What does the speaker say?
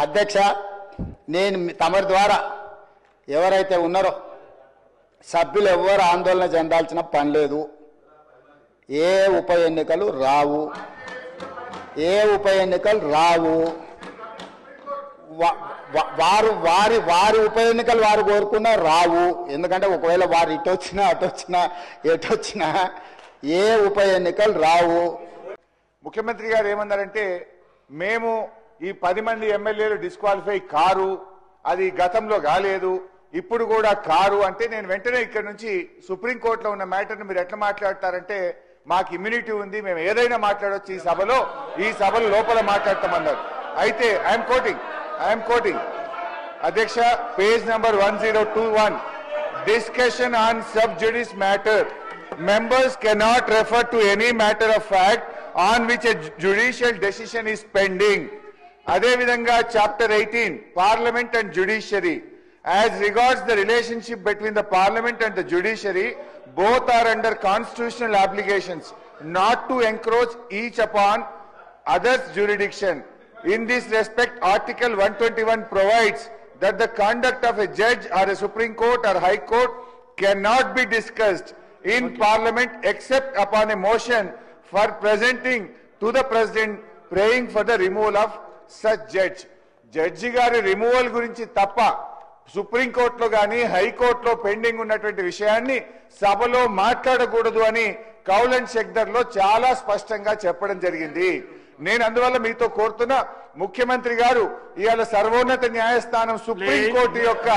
అధ్యక్ష, నేను తమరి ద్వారా ఎవరైతే ఉన్నారో సభ్యులు ఎవరు ఆందోళన చెందాల్సిన పని లేదు. ఏ ఉప ఎన్నికలు రావు, వారు వారి ఉప ఎన్నికలు వారు కోరుకున్నా రావు. ఎందుకంటే ఒకవేళ వారు ఇటొచ్చినా అటొచ్చినా ఎటొచ్చినా ఏ ఉప ఎన్నికలు రావు. ముఖ్యమంత్రి గారు ఏమన్నారంటే మేము ఈ 10 మంది ఎమ్మెల్యేలు డిస్క్వాలిఫై కారు, అది గతంలో కాలేదు, ఇప్పుడు కూడా కారు అంటే నేను వెంటనే ఇక్కడ నుంచి సుప్రీంకోర్టులో ఉన్న మ్యాటర్ని మీరు ఎట్లా మాట్లాడతారంటే మాకు ఇమ్యూనిటీ ఉంది, మేము ఏదైనా మాట్లాడవచ్చు ఈ సభలో లోపల మాట్లాడతామన్నారు. అయితే ఐఎమ్ కోటింగ్ అధ్యక్ష, page number 1021, discussion on sub జుడిస్ matter, members cannot refer to any matter of fact on which a judicial decision is pending. Adevidanga chapter 18, Parliament and Judiciary. As regards the relationship between the Parliament and the Judiciary, both are under constitutional obligations not to encroach each upon others' jurisdiction. In this respect, Article 121 provides that the conduct of a judge or a Supreme Court or High Court cannot be discussed in Parliament except upon a motion for presenting to the President praying for the removal of such judge. Judge గారి removal గురించి తప్ప supreme కోర్టులో గాని హైకోర్టులో pending ఉన్నటువంటి విషయాన్ని సభలో మాట్లాడకూడదు అని కౌల్ అండ్ షెక్దర్ లో చాలా స్పష్టంగా చెప్పడం జరిగింది. నేను అందువల్ల మీతో కోరుతున్నా, ముఖ్యమంత్రి గారు ఇవాళ సర్వోన్నత న్యాయస్థానం సుప్రీం కోర్టు యొక్క